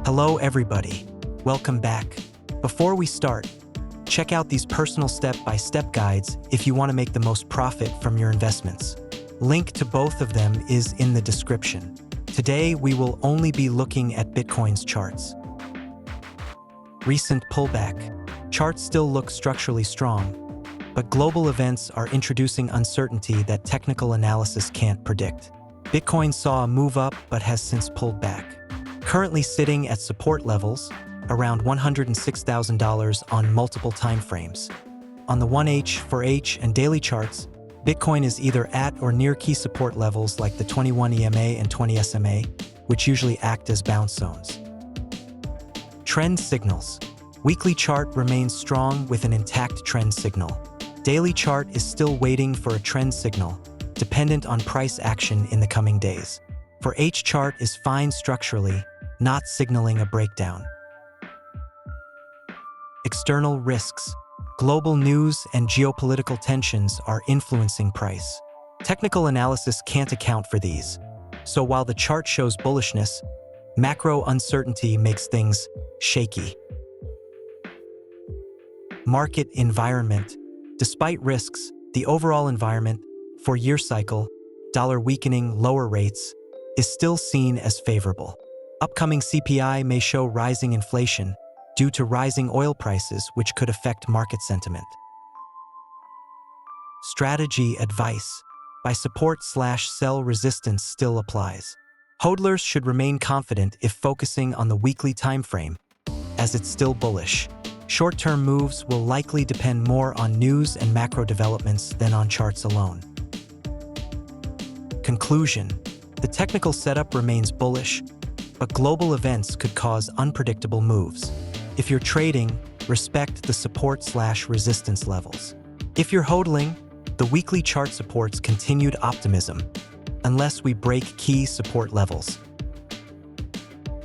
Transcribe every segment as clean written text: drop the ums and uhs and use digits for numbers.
Hello everybody, welcome back. Before we start, check out these personal step-by-step guides if you want to make the most profit from your investments. Link to both of them is in the description. Today we will only be looking at Bitcoin's charts. Recent pullback. Charts still look structurally strong, but global events are introducing uncertainty that technical analysis can't predict. Bitcoin saw a move up but has since pulled back, currently sitting at support levels around $106,000 on multiple timeframes. On the 1H, 4H, and daily charts, Bitcoin is either at or near key support levels like the 21 EMA and 20 SMA, which usually act as bounce zones. Trend signals. Weekly chart remains strong with an intact trend signal. Daily chart is still waiting for a trend signal, dependent on price action in the coming days. For H chart is fine structurally, not signaling a breakdown. External risks. Global news and geopolitical tensions are influencing price. Technical analysis can't account for these, so while the chart shows bullishness, macro uncertainty makes things shaky. Market environment. Despite risks, the overall environment, for year cycle, dollar weakening, lower rates, is still seen as favorable. Upcoming CPI may show rising inflation due to rising oil prices, which could affect market sentiment. Strategy advice. Buy support/sell resistance still applies. Hodlers should remain confident if focusing on the weekly time frame, as it's still bullish. Short-term moves will likely depend more on news and macro developments than on charts alone. Conclusion. The technical setup remains bullish, but global events could cause unpredictable moves. If you're trading, respect the support/resistance levels. If you're hodling, the weekly chart supports continued optimism, unless we break key support levels.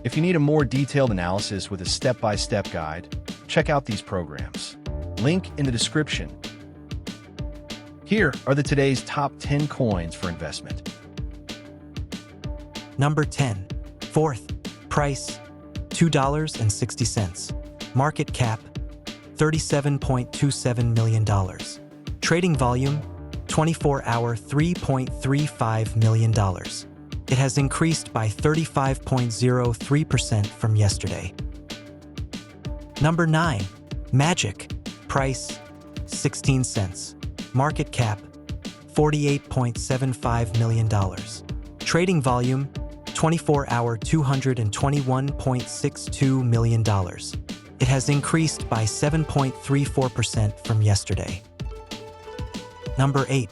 If you need a more detailed analysis with a step-by-step guide, check out these programs. Link in the description. Here are today's top 10 coins for investment. Number 10. Fourth. Price, $2.60. Market cap, $37.27 million. Trading volume, 24-hour, $3.35 million. It has increased by 35.03% from yesterday. Number 9. Magic. Price, 16 cents. Market cap, $48.75 million. Trading volume, 24-hour, $221.62 million. It has increased by 7.34% from yesterday. Number 8.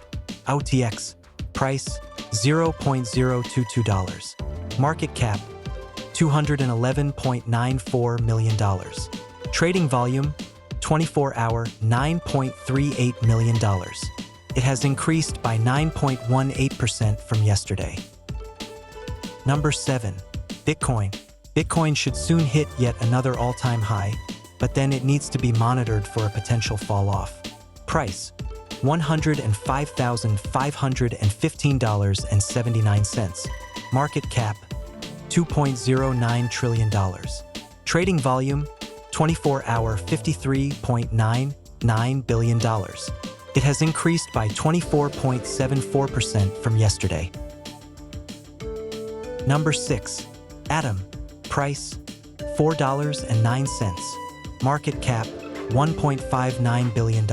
OTX. Price, $0.022. Market cap, $211.94 million. Trading volume, 24-hour, $9.38 million. It has increased by 9.18% from yesterday. Number 7. Bitcoin. Bitcoin should soon hit yet another all-time high, but then it needs to be monitored for a potential fall-off. Price, $105,515.79. Market cap, $2.09 trillion. Trading volume, 24-hour, $53.99 billion. It has increased by 24.74% from yesterday. Number 6. Atom. Price, $4.09. Market cap, $1.59 billion.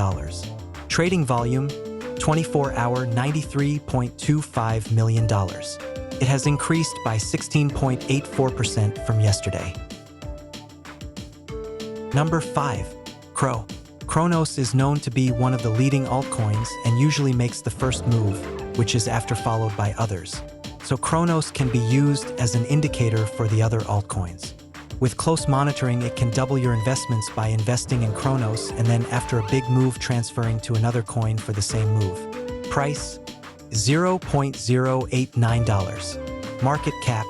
Trading volume, 24-hour, $93.25 million. It has increased by 16.84% from yesterday. Number 5. CRO. Cronos is known to be one of the leading altcoins and usually makes the first move, which is after followed by others. So Cronos can be used as an indicator for the other altcoins. With close monitoring, it can double your investments by investing in Cronos and then after a big move transferring to another coin for the same move. Price, $0.089. Market cap,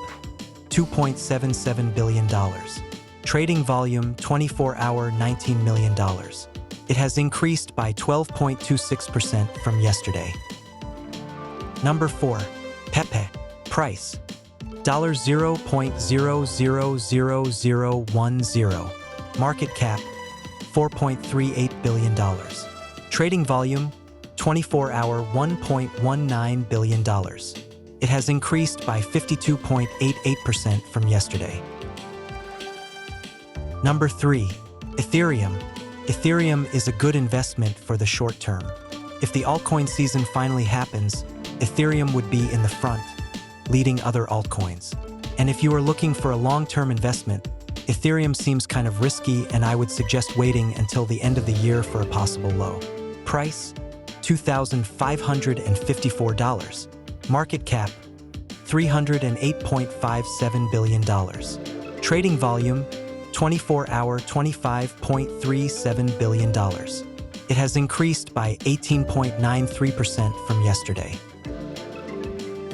$2.77 billion. Trading volume, 24-hour, $19 million. It has increased by 12.26% from yesterday. Number 4. Pepe. Price, $0.000010. Market cap, $4.38 billion. Trading volume, 24-hour $1.19 billion. It has increased by 52.88% from yesterday. Number 3. Ethereum. Ethereum is a good investment for the short term. If the altcoin season finally happens, Ethereum would be in the front, leading other altcoins. And if you are looking for a long-term investment, Ethereum seems kind of risky, and I would suggest waiting until the end of the year for a possible low. Price, $2,554. Market cap, $308.57 billion. Trading volume, 24-hour $25.37 billion. It has increased by 18.93% from yesterday.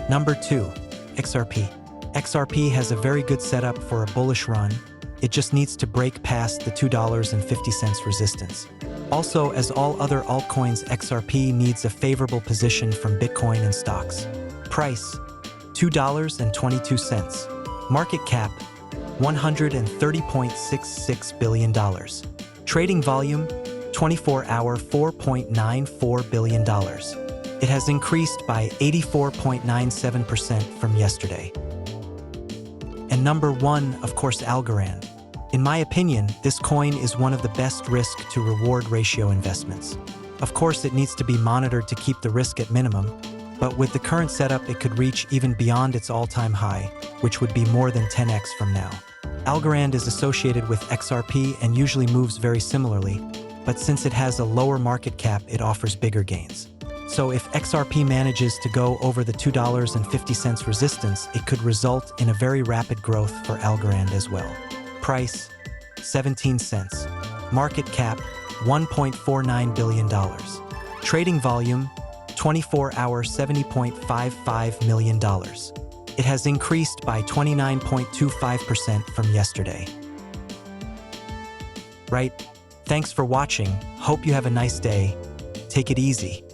Number 2. XRP. XRP has a very good setup for a bullish run. It just needs to break past the $2.50 resistance. Also, as all other altcoins, XRP needs a favorable position from Bitcoin and stocks. Price, $2.22. Market cap, $130.66 billion. Trading volume, 24-hour $4.94 billion. It has increased by 84.97% from yesterday. And number 1, of course, Algorand. In my opinion, this coin is one of the best risk to reward ratio investments. Of course, it needs to be monitored to keep the risk at minimum, but with the current setup, it could reach even beyond its all-time high, which would be more than 10x from now. Algorand is associated with XRP and usually moves very similarly, but since it has a lower market cap, it offers bigger gains. So if XRP manages to go over the $2.50 resistance, it could result in a very rapid growth for Algorand as well. Price, 17 cents. Market cap, $1.49 billion. Trading volume, 24-hour $70.55 million. It has increased by 29.25% from yesterday. Right, thanks for watching. Hope you have a nice day. Take it easy.